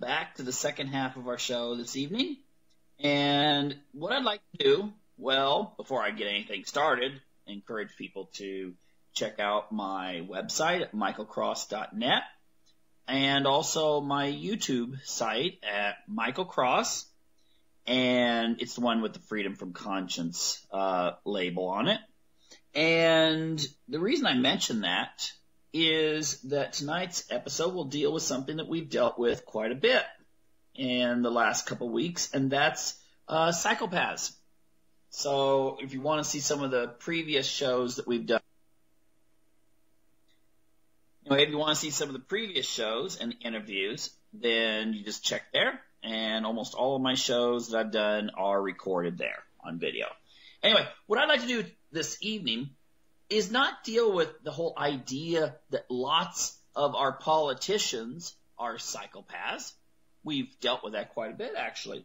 back to the second half of our show this evening. And what I'd like to do, well, before I get anything started, encourage people to check out my website at michaelcross.net and also my YouTube site at Michael Cross. And it's the one with the Freedom from Conscience label on it. And the reason I mention that is that tonight's episode will deal with something that we've dealt with quite a bit in the last couple of weeks, and that's psychopaths. So if you want to see some of the previous shows that we've done, if you want to see some of the previous shows and interviews, then you just check there, and almost all of my shows that I've done are recorded there on video. Anyway, what I'd like to do this evening is not deal with the whole idea that lots of our politicians are psychopaths. We've dealt with that quite a bit, actually.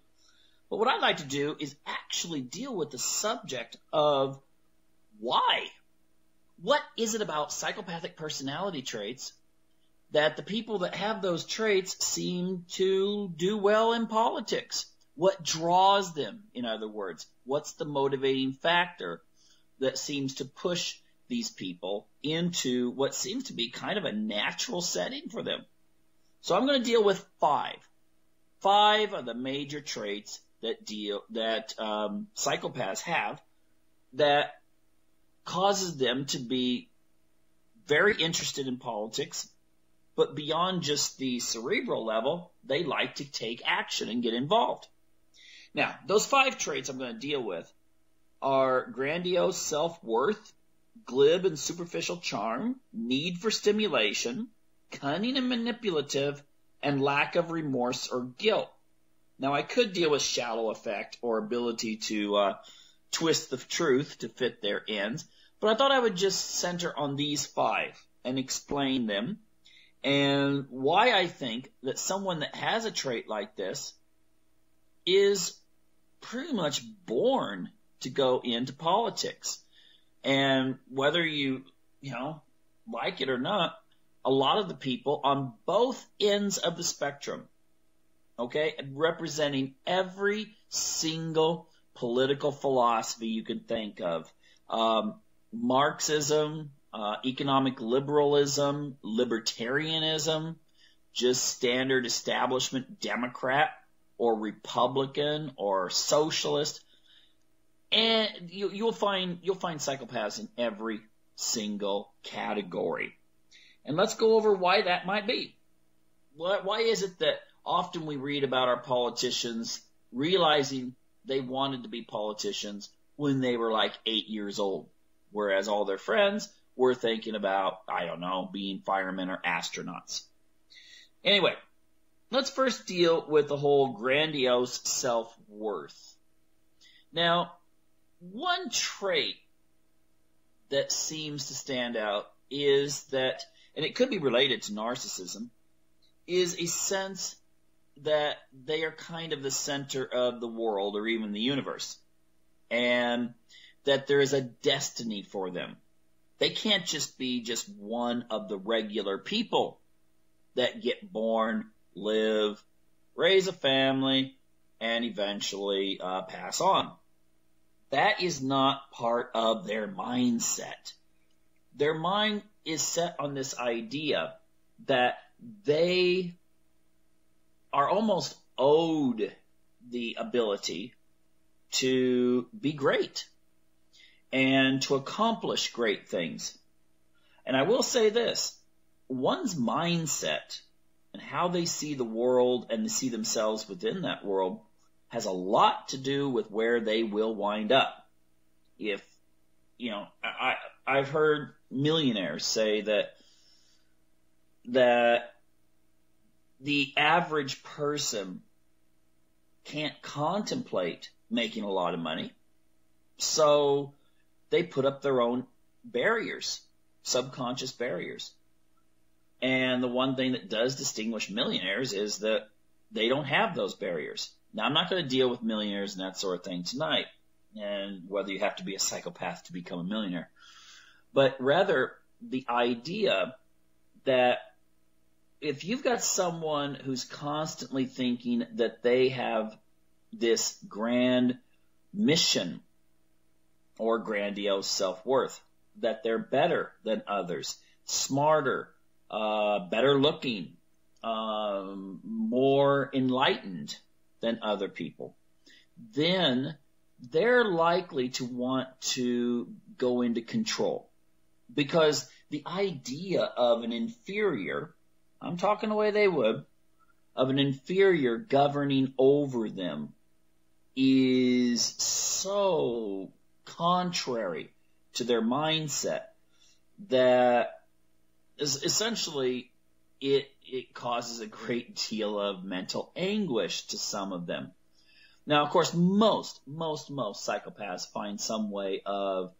But what I'd like to do is actually deal with the subject of why. What is it about psychopathic personality traits that the people that have those traits seem to do well in politics? What draws them, in other words? What's the motivating factor that seems to push these people into what seems to be kind of a natural setting for them? So I'm going to deal with five of the major traits that psychopaths have that causes them to be very interested in politics, but beyond just the cerebral level, they like to take action and get involved. Now, those 5 traits I'm going to deal with are grandiose self-worth, glib and superficial charm, need for stimulation, cunning and manipulative, and lack of remorse or guilt. Now, I could deal with shallow affect or ability to twist the truth to fit their ends, but I thought I would just center on these 5 and explain them and why I think that someone that has a trait like this is pretty much born to go into politics. And whether you like it or not, a lot of the people on both ends of the spectrum, okay, representing every single political philosophy you can think of, Marxism, economic liberalism, libertarianism, just standard establishment Democrat or Republican or socialist, and you'll find psychopaths in every single category. And let's go over why that might be. Why is it that often we read about our politicians realizing they wanted to be politicians when they were like 8 years old, whereas all their friends were thinking about, being firemen or astronauts? Anyway, let's first deal with the whole grandiose self-worth. Now, one trait that seems to stand out is that, and it could be related to narcissism, is a sense that they are kind of the center of the world or even the universe, and that there is a destiny for them. They can't just be just one of the regular people that get born, live, raise a family, and eventually pass on. That is not part of their mindset. Their mind is set on this idea that they are almost owed the ability to be great and to accomplish great things. And I will say this, one's mindset and how they see the world and they see themselves within that world has a lot to do with where they will wind up. If, I've heard millionaires say that the average person can't contemplate making a lot of money, so they put up their own barriers, subconscious barriers. And the one thing that does distinguish millionaires is that they don't have those barriers. Now, I'm not going to deal with millionaires and that sort of thing tonight, and whether you have to be a psychopath to become a millionaire, but rather the idea that if you've got someone who's constantly thinking that they have this grand mission or grandiose self-worth, that they're better than others, smarter, better looking, more enlightened than other people, then they're likely to want to go into control. Because the idea of an inferior, I'm talking the way they would, of an inferior governing over them is so contrary to their mindset that essentially it causes a great deal of mental anguish to some of them. Now, of course, most psychopaths find some way of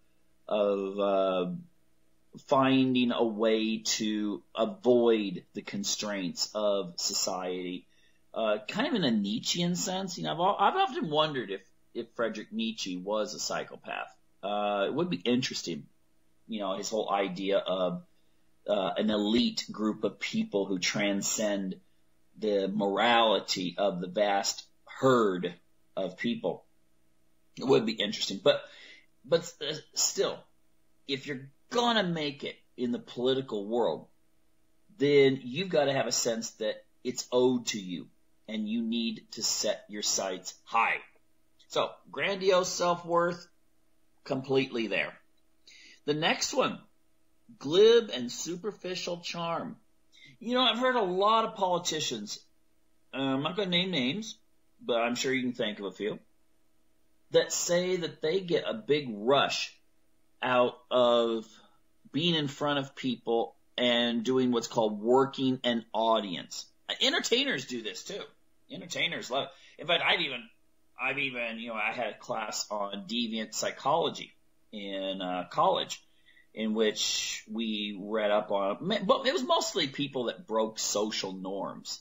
finding a way to avoid the constraints of society, kind of in a Nietzschean sense. I've often wondered if Friedrich Nietzsche was a psychopath. It would be interesting, his whole idea of an elite group of people who transcend the morality of the vast herd of people. It would be interesting. But still, if you're gonna make it in the political world, then you've got to have a sense that it's owed to you, and you need to set your sights high. So, grandiose self-worth, completely there. The next one, glib and superficial charm. I've heard a lot of politicians, I'm not going to name names, but I'm sure you can think of a few, that say that they get a big rush out of being in front of people and doing what's called working an audience. Entertainers do this too. Entertainers love it. In fact, I've even, I had a class on deviant psychology in college, in which we read up on, but it was mostly people that broke social norms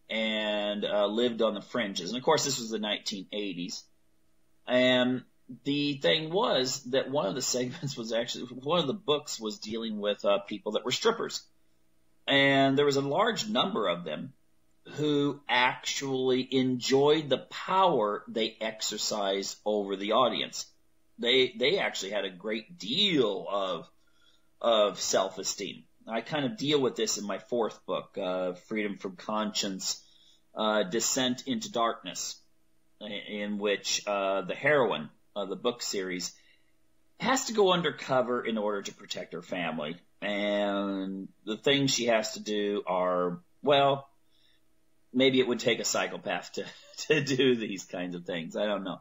and lived on the fringes. And of course, this was the 1980s. And the thing was that one of the segments was actually, one of the books was dealing with people that were strippers. And there was a large number of them who actually enjoyed the power they exercised over the audience. They actually had a great deal of self-esteem. I kind of deal with this in my fourth book, Freedom from Conscience, Descent into Darkness, in which the heroine of the book series has to go undercover in order to protect her family. And the things she has to do are, well, maybe it would take a psychopath to do these kinds of things. I don't know.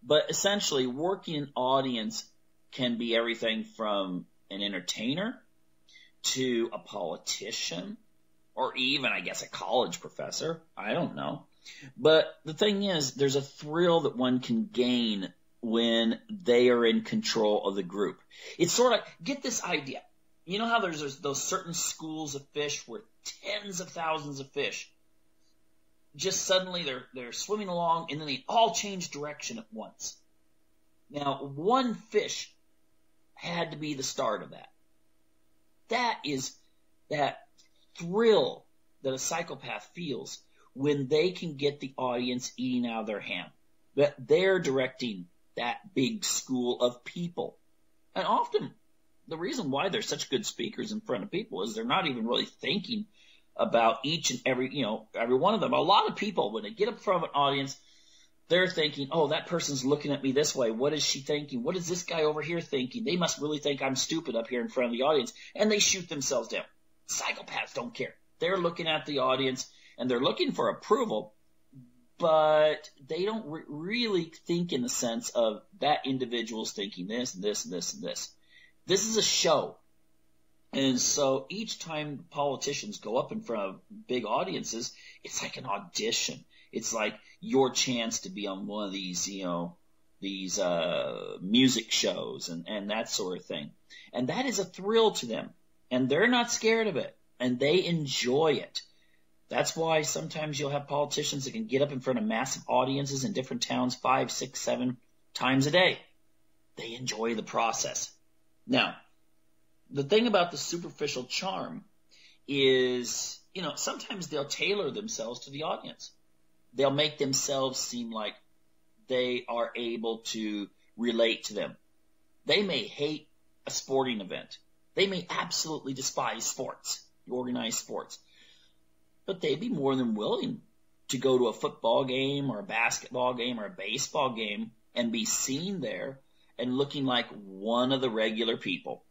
But essentially, working an audience can be everything from an entertainer to a politician, or even, I guess, a college professor. I don't know. But the thing is, there's a thrill that one can gain when they are in control of the group. It's sort of, get this idea. You know how there's those certain schools of fish where tens of thousands of fish just suddenly they're swimming along and then they all change direction at once. Now, one fish had to be the start of that. That is that thrill that a psychopath feels when they can get the audience eating out of their hand, that they're directing that big school of people. And often the reason why they're such good speakers in front of people is they're not even really thinking about each and every one of them. A lot of people, when they get up in front of an audience, they're thinking, oh, that person's looking at me this way. What is she thinking? What is this guy over here thinking? They must really think I'm stupid up here in front of the audience. And they shoot themselves down. Psychopaths don't care. They're looking at the audience and they're looking for approval, but they don't really think in the sense of that individual's thinking this, this, this, and this. This is a show. And so each time politicians go up in front of big audiences, it's like an audition. It's like your chance to be on one of these, these music shows and that sort of thing. And that is a thrill to them. And they're not scared of it. And they enjoy it. That's why sometimes you'll have politicians that can get up in front of massive audiences in different towns 5, 6, 7 times a day. They enjoy the process. Now, the thing about the superficial charm is sometimes they'll tailor themselves to the audience. They'll make themselves seem like they are able to relate to them. They may hate a sporting event. They may absolutely despise sports, organized sports. But they'd be more than willing to go to a football game or a basketball game or a baseball game and be seen there and looking like one of the regular people.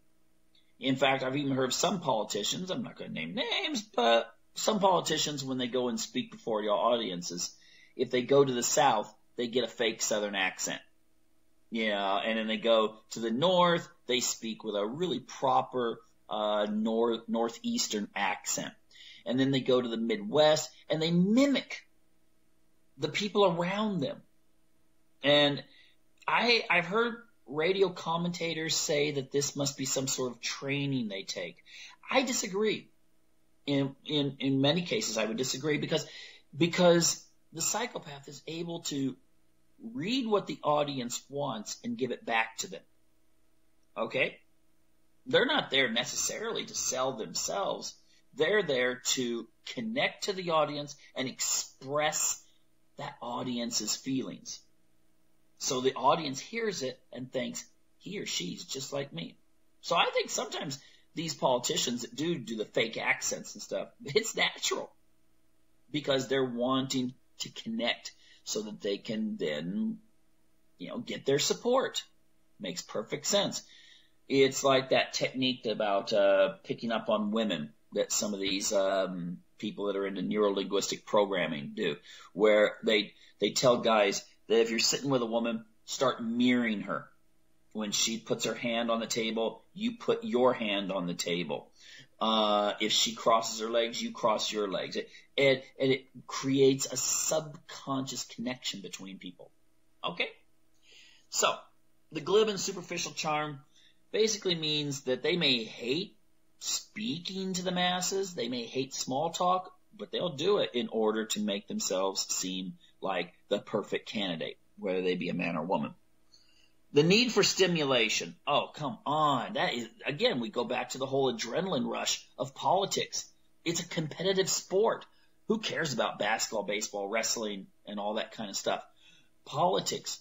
In fact, I've even heard of some politicians, I'm not going to name names, but some politicians, when they go and speak before your audiences, if they go to the South, they get a fake Southern accent. And then they go to the North, they speak with a really proper Northeastern accent. And then they go to the Midwest, and they mimic the people around them. And I've heard radio commentators say that this must be some sort of training they take. I disagree. In many cases, I would disagree because the psychopath is able to read what the audience wants and give it back to them. Okay? They're not there necessarily to sell themselves. They're there to connect to the audience and express that audience's feelings. So the audience hears it and thinks, he or she's just like me. So I think sometimes these politicians that do the fake accents and stuff, it's natural because they're wanting to connect so that they can then, get their support. Makes perfect sense. It's like that technique about picking up on women that some of these people that are into neuro-linguistic programming do, where they tell guys that if you're sitting with a woman, start mirroring her. When she puts her hand on the table, you put your hand on the table. If she crosses her legs, you cross your legs. And it creates a subconscious connection between people. Okay? So, the glib and superficial charm basically means that they may hate speaking to the masses, they may hate small talk, but they'll do it in order to make themselves seem like the perfect candidate, whether they be a man or woman. The need for stimulation. Oh, come on. That is, again, we go back to the whole adrenaline rush of politics. It's a competitive sport. Who cares about basketball, baseball, wrestling, and all that kind of stuff? Politics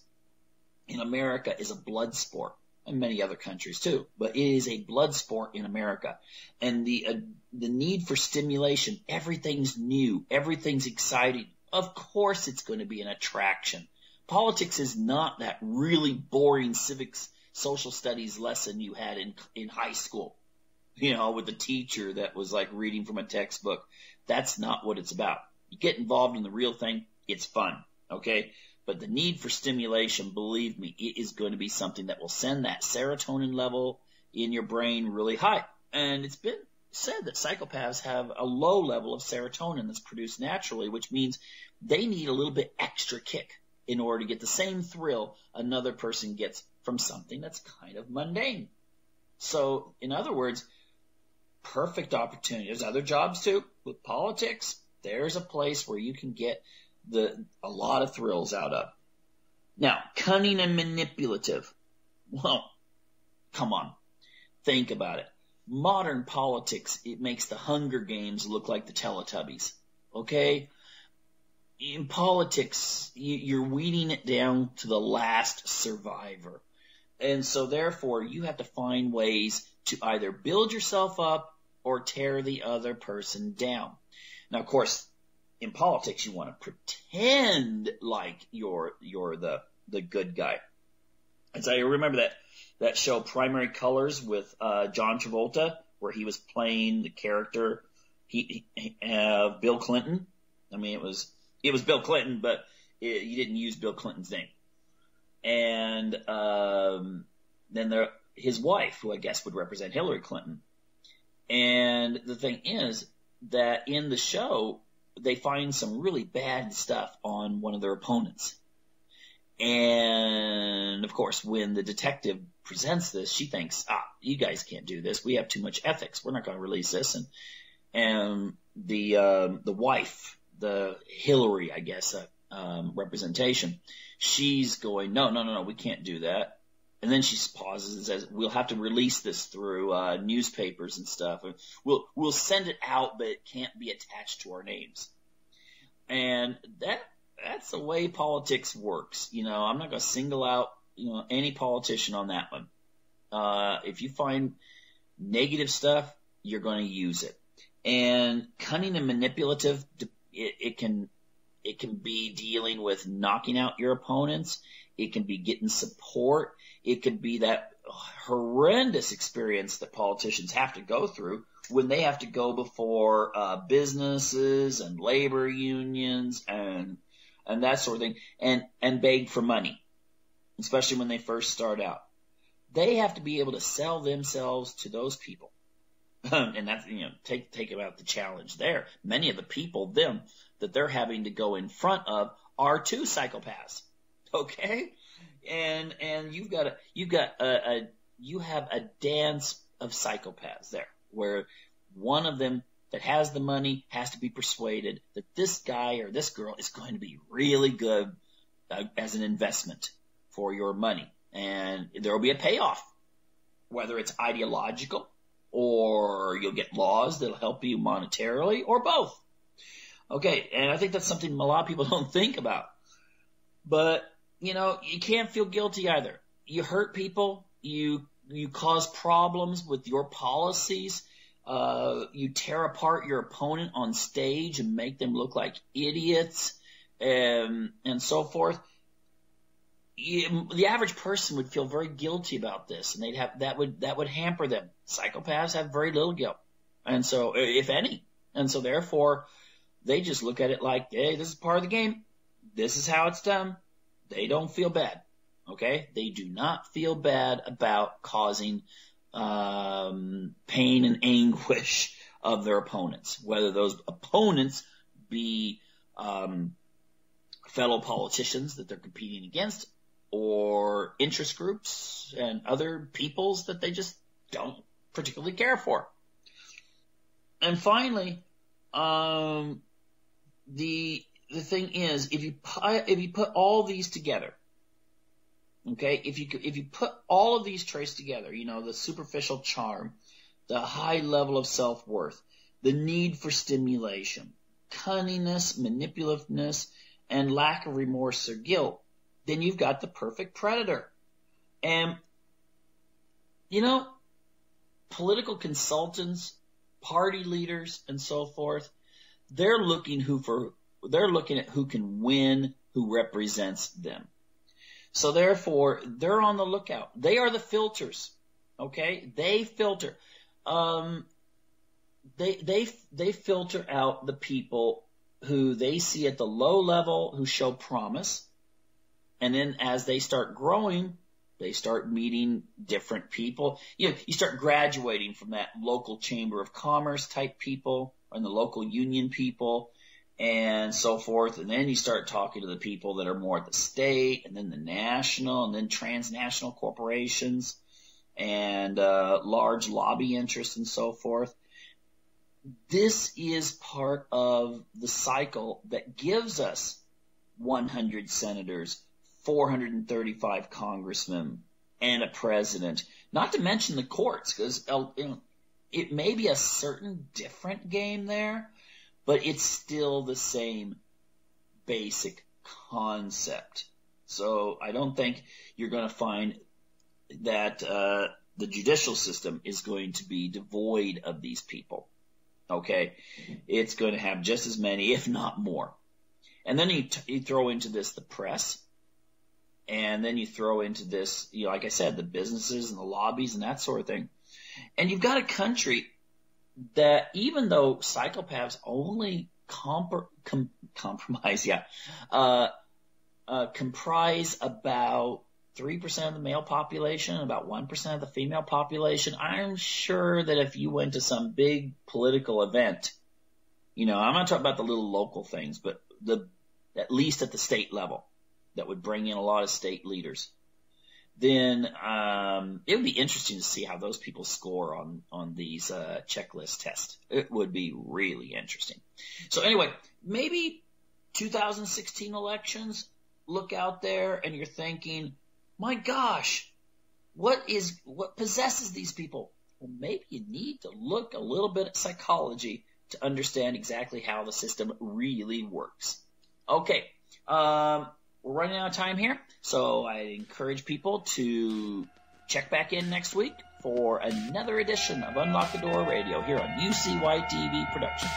in America is a blood sport, and many other countries too, but it is a blood sport in America. And the need for stimulation, everything's new, everything's exciting. Of course it's going to be an attraction. Politics is not that really boring civics, social studies lesson you had in high school, with the teacher that was like reading from a textbook. That's not what it's about. You get involved in the real thing, it's fun, okay? But the need for stimulation, believe me, it is going to be something that will send that serotonin level in your brain really high. And it's been said that psychopaths have a low level of serotonin that's produced naturally, which means they need a little bit extra kick in order to get the same thrill another person gets from something that's kind of mundane. So, in other words, perfect opportunity. There's other jobs too. With politics, there's a place where you can get a lot of thrills out of. Now, cunning and manipulative. Well, come on. Think about it. Modern politics, it makes the Hunger Games look like the Teletubbies. Okay? In politics, you're weeding it down to the last survivor. And so therefore, you have to find ways to either build yourself up or tear the other person down. Now, of course, in politics, you want to pretend like you're the good guy. And so I remember that show Primary Colors with John Travolta, where he was playing the character Bill Clinton. I mean, it was Bill Clinton, but you didn't use Bill Clinton's name. And then his wife, who I guess would represent Hillary Clinton. And the thing is that in the show, they find some really bad stuff on one of their opponents. And, of course, when the detective presents this, she thinks, you guys can't do this. We have too much ethics. We're not going to release this. And the wife, the Hillary, I guess, representation, she's going, no, we can't do that. And then she pauses and says, we'll have to release this through newspapers and stuff. We'll send it out, but it can't be attached to our names. And that's the way politics works. I'm not going to single out, any politician on that one. If you find negative stuff, you're going to use it. And cunning and manipulative, it can be dealing with knocking out your opponents. It can be getting support. It could be that horrendous experience that politicians have to go through when they have to go before businesses and labor unions and that sort of thing and beg for money, especially when they first start out. They have to be able to sell themselves to those people. And that's, take about the challenge there. Many of the people, that they're having to go in front of are too psychopaths. Okay? And you have a dance of psychopaths there, where one of them that has the money has to be persuaded that this guy or this girl is going to be really good as an investment for your money. And there will be a payoff, whether it's ideological or you'll get laws that'll help you monetarily or both. Okay, and I think that's something a lot of people don't think about. But, you can't feel guilty either. You hurt people, you cause problems with your policies, you tear apart your opponent on stage and make them look like idiots, and so forth. The average person would feel very guilty about this, and that would hamper them. Psychopaths have very little guilt, and so, if any, and so therefore they just look at it like, hey, this is part of the game. This is how it's done. They don't feel bad. Okay, they do not feel bad about causing pain and anguish of their opponents, whether those opponents be fellow politicians that they're competing against, or interest groups and other peoples that they just don't particularly care for. And finally, the thing is, if you put all these together, okay, if you put all of these traits together, the superficial charm, the high level of self-worth, the need for stimulation, cunningness, manipulativeness, and lack of remorse or guilt, then you've got the perfect predator. And, political consultants, party leaders, and so forth, they're looking at who can win, who represents them. So therefore, they're on the lookout. They are the filters. Okay? They filter. They filter out the people who they see at the low level who show promise. And then as they start growing, they start meeting different people. You start graduating from that local chamber of commerce type people and the local union people and so forth. And then you start talking to the people that are more at the state and then the national and then transnational corporations and large lobby interests and so forth. This is part of the cycle that gives us 100 senators, 435 congressmen, and a president, not to mention the courts, because it may be a certain different game there, but it's still the same basic concept. So I don't think you're going to find that the judicial system is going to be devoid of these people. Okay? It's going to have just as many, if not more. And then you throw into this the press, and then you throw into this, like I said, the businesses and the lobbies and that sort of thing. And you've got a country that, even though psychopaths only comprise about 3% of the male population, about 1% of the female population, I'm sure that if you went to some big political event, I'm not talking about the little local things, but at least at the state level, that would bring in a lot of state leaders, then it would be interesting to see how those people score on these checklist tests. It would be really interesting. So anyway, maybe 2016 elections, look out there and you're thinking, my gosh, what possesses these people? Well, maybe you need to look a little bit at psychology to understand exactly how the system really works. Okay, we're running out of time here, so I encourage people to check back in next week for another edition of Unlock the Door Radio here on UCY TV Productions.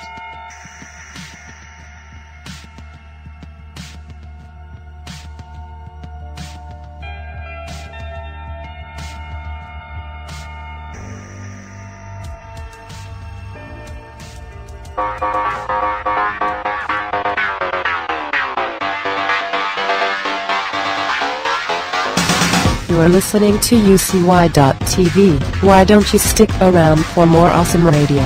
You are listening to UCY.TV. Why don't you stick around for more awesome radio?